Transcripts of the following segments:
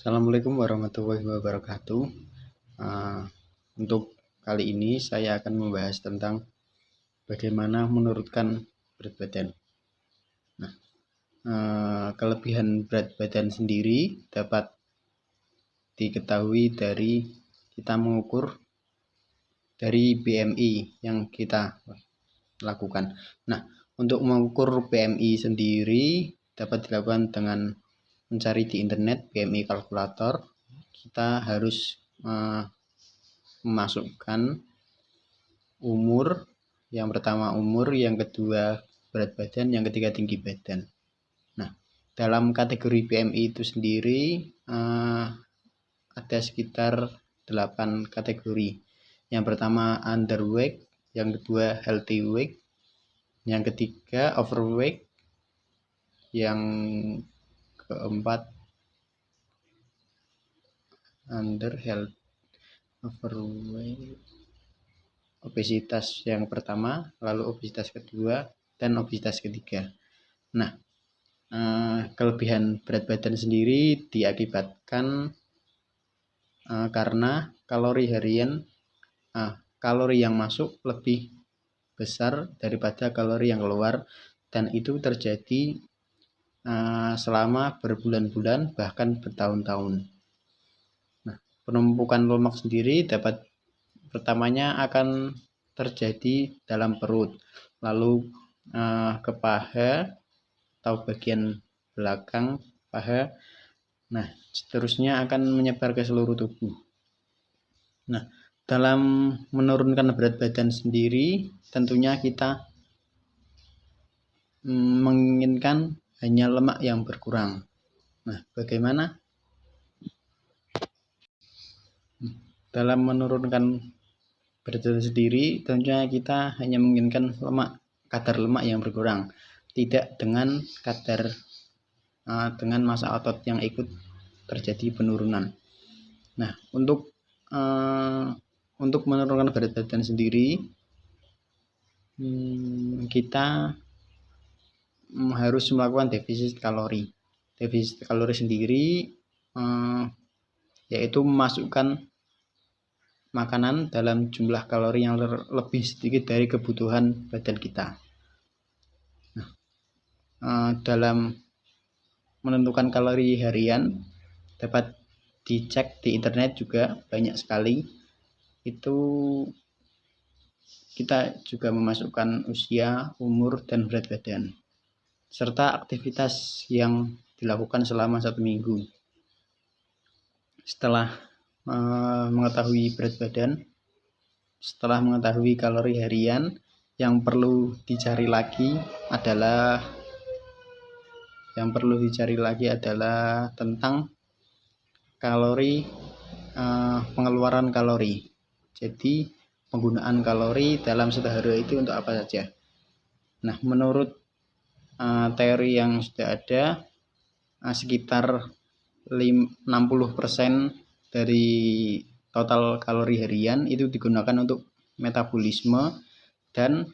Assalamualaikum warahmatullahi wabarakatuh. Uh, untuk kali ini saya akan membahas tentang bagaimana menurunkan berat badan. Nah, kelebihan berat badan sendiri dapat diketahui dari kita mengukur dari BMI yang kita lakukan. Nah, untuk mengukur BMI sendiri dapat dilakukan dengan mencari di internet BMI kalkulator. Kita harus memasukkan umur, yang pertama umur, yang kedua berat badan, yang ketiga tinggi badan. Nah, dalam kategori BMI itu sendiri ada sekitar 8 kategori. Yang pertama underweight, yang kedua healthy weight, yang ketiga overweight, yang keempat under health, overweight, obesitas yang pertama, lalu obesitas kedua, dan obesitas ketiga. Nah, kelebihan berat badan sendiri diakibatkan karena kalori harian, kalori yang masuk lebih besar daripada kalori yang keluar, dan itu terjadi selama berbulan-bulan bahkan bertahun-tahun. Nah, penumpukan lemak sendiri dapat pertamanya akan terjadi dalam perut, lalu ke paha atau bagian belakang paha. Nah, seterusnya akan menyebar ke seluruh tubuh. Nah, dalam menurunkan berat badan sendiri, tentunya kita menginginkan hanya lemak yang berkurang. Nah, bagaimana? Dalam menurunkan berat badan sendiri, tentunya kita hanya menginginkan kadar lemak yang berkurang, tidak dengan dengan massa otot yang ikut terjadi penurunan. Nah, untuk menurunkan berat badan sendiri, kita harus melakukan defisit kalori. Defisit kalori sendiri yaitu memasukkan makanan dalam jumlah kalori yang lebih sedikit dari kebutuhan badan kita. Nah, dalam menentukan kalori harian dapat dicek di internet juga banyak sekali. Itu kita juga memasukkan usia, umur, dan berat badan, serta aktivitas yang dilakukan selama 1 minggu. Setelah mengetahui berat badan, setelah mengetahui kalori harian, yang perlu dicari lagi adalah tentang kalori, pengeluaran kalori. Jadi penggunaan kalori dalam sehari itu untuk apa saja. Nah, menurut teori yang sudah ada, sekitar 60% dari total kalori harian itu digunakan untuk metabolisme dan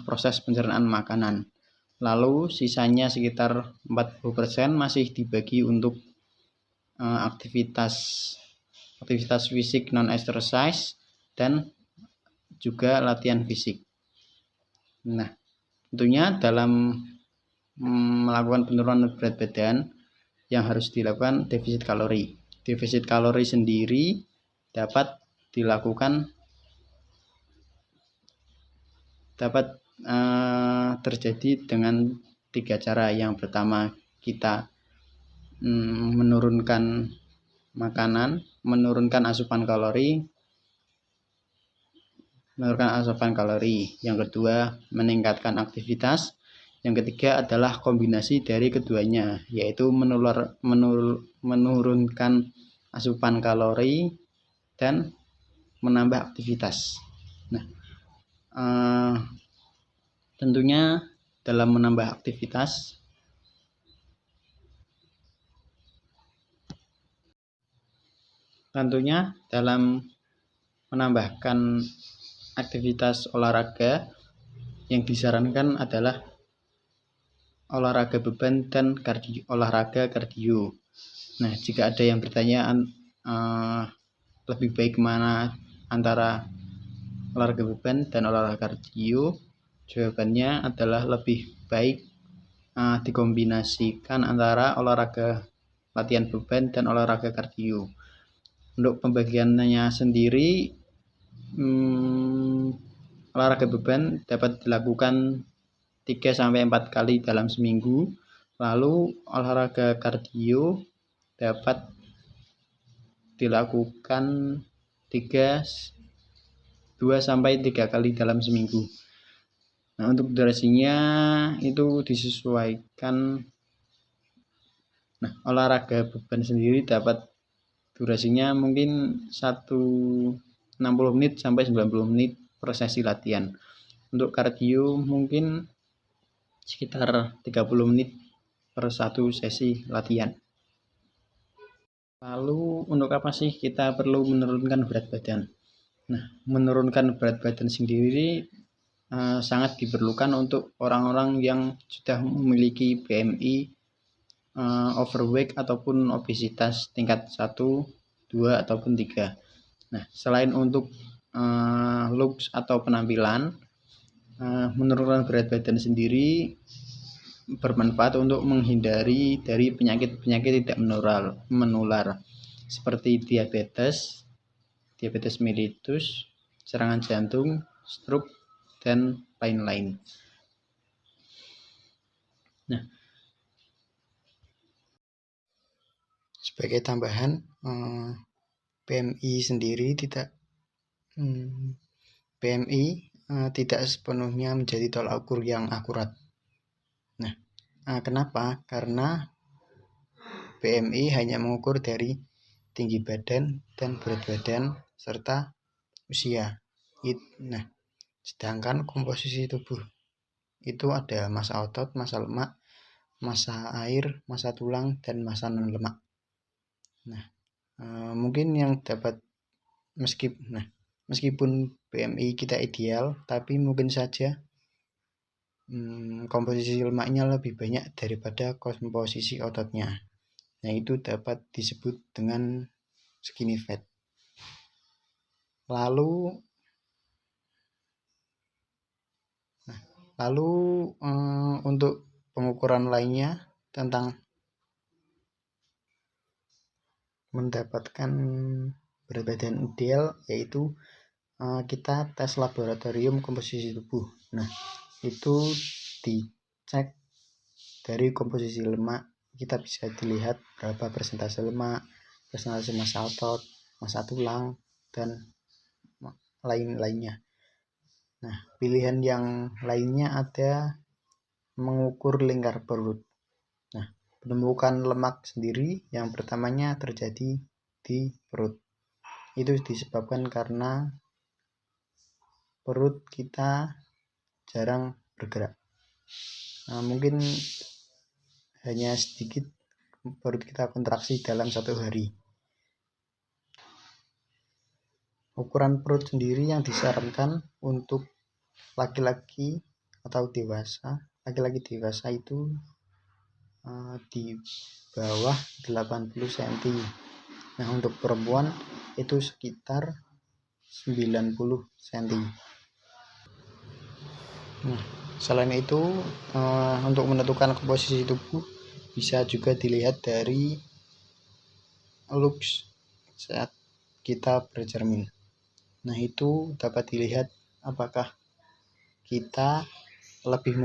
proses pencernaan makanan. Lalu sisanya sekitar 40% masih dibagi untuk aktivitas fisik non exercise dan juga latihan fisik. Nah, tentunya dalam melakukan penurunan berat badan yang harus dilakukan defisit kalori. Defisit kalori sendiri dapat terjadi dengan 3 cara. Yang pertama, kita menurunkan makanan, menurunkan asupan kalori. Yang kedua, meningkatkan aktivitas. Yang ketiga adalah kombinasi dari keduanya, yaitu menurunkan asupan kalori dan menambah aktivitas. Nah, tentunya dalam menambah aktivitas, dalam menambahkan aktivitas olahraga yang disarankan adalah olahraga beban dan olahraga kardio. Nah, jika ada yang bertanya lebih baik mana antara olahraga beban dan olahraga kardio, jawabannya adalah lebih baik dikombinasikan antara olahraga latihan beban dan olahraga kardio. Untuk pembagiannya sendiri, olahraga beban dapat dilakukan 3-4 kali dalam seminggu. Lalu olahraga kardio dapat dilakukan 2-3 kali dalam seminggu. Nah, untuk durasinya itu disesuaikan. Nah, olahraga beban sendiri dapat durasinya mungkin 60 menit sampai 90 menit per sesi latihan. Untuk kardio mungkin sekitar 30 menit per satu sesi latihan. Lalu untuk apa sih kita perlu menurunkan berat badan? Nah, menurunkan berat badan sendiri sangat diperlukan untuk orang-orang yang sudah memiliki BMI overweight ataupun obesitas tingkat 1, 2, ataupun 3. Nah, selain untuk looks atau penampilan, menurunkan berat badan sendiri bermanfaat untuk menghindari dari penyakit-penyakit tidak menular seperti diabetes mellitus, serangan jantung, stroke, dan lain-lain. Nah, sebagai tambahan, BMI sendiri tidak sepenuhnya menjadi tolak ukur yang akurat. Nah, kenapa? Karena BMI hanya mengukur dari tinggi badan dan berat badan serta usia. Nah, sedangkan komposisi tubuh itu ada massa otot, massa lemak, massa air, massa tulang, dan massa non lemak. Nah, mungkin yang dapat meskipun BMI kita ideal, tapi mungkin saja komposisi lemaknya lebih banyak daripada komposisi ototnya. Nah, itu dapat disebut dengan skinny fat. Lalu untuk pengukuran lainnya tentang mendapatkan berat badan ideal, yaitu kita tes laboratorium komposisi tubuh. Nah, itu dicek dari komposisi lemak, kita bisa dilihat berapa persentase lemak, persentase massa otot, massa tulang, dan lain-lainnya. Nah, pilihan yang lainnya ada mengukur lingkar perut. Nah, penumpukan lemak sendiri yang pertamanya terjadi di perut. Itu disebabkan karena perut kita jarang bergerak. Mungkin hanya sedikit perut kita kontraksi dalam 1 hari. Ukuran perut sendiri yang disarankan untuk laki-laki atau dewasa. Laki-laki dewasa itu di bawah 80 cm. Nah, untuk perempuan itu sekitar 90 cm. Nah, selain itu untuk menentukan komposisi tubuh bisa juga dilihat dari looks saat kita bercermin. Nah, itu dapat dilihat apakah kita lebih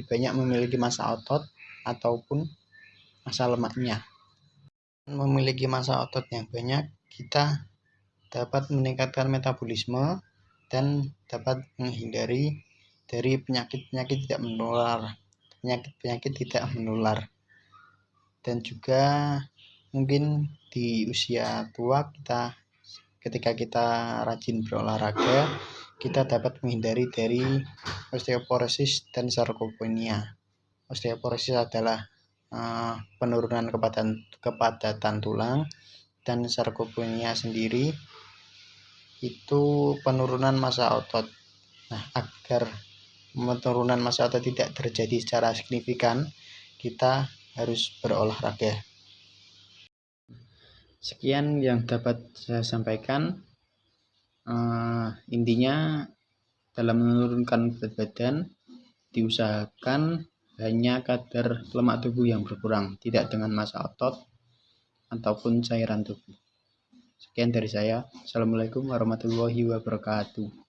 banyak memiliki massa otot ataupun massa lemaknya. Memiliki massa otot yang banyak, kita dapat meningkatkan metabolisme dan dapat menghindari dari penyakit-penyakit tidak menular. Dan juga mungkin di usia tua ketika kita rajin berolahraga, kita dapat menghindari dari osteoporosis dan sarkopenia. Osteoporosis adalah penurunan kepadatan tulang, dan sarkopenia sendiri itu penurunan massa otot. Nah, agar penurunan massa otot tidak terjadi secara signifikan, kita harus berolahraga. Sekian yang dapat saya sampaikan. Intinya dalam menurunkan berat badan diusahakan hanya kadar lemak tubuh yang berkurang, tidak dengan massa otot ataupun cairan tubuh. Sekian dari saya. Assalamualaikum warahmatullahi wabarakatuh.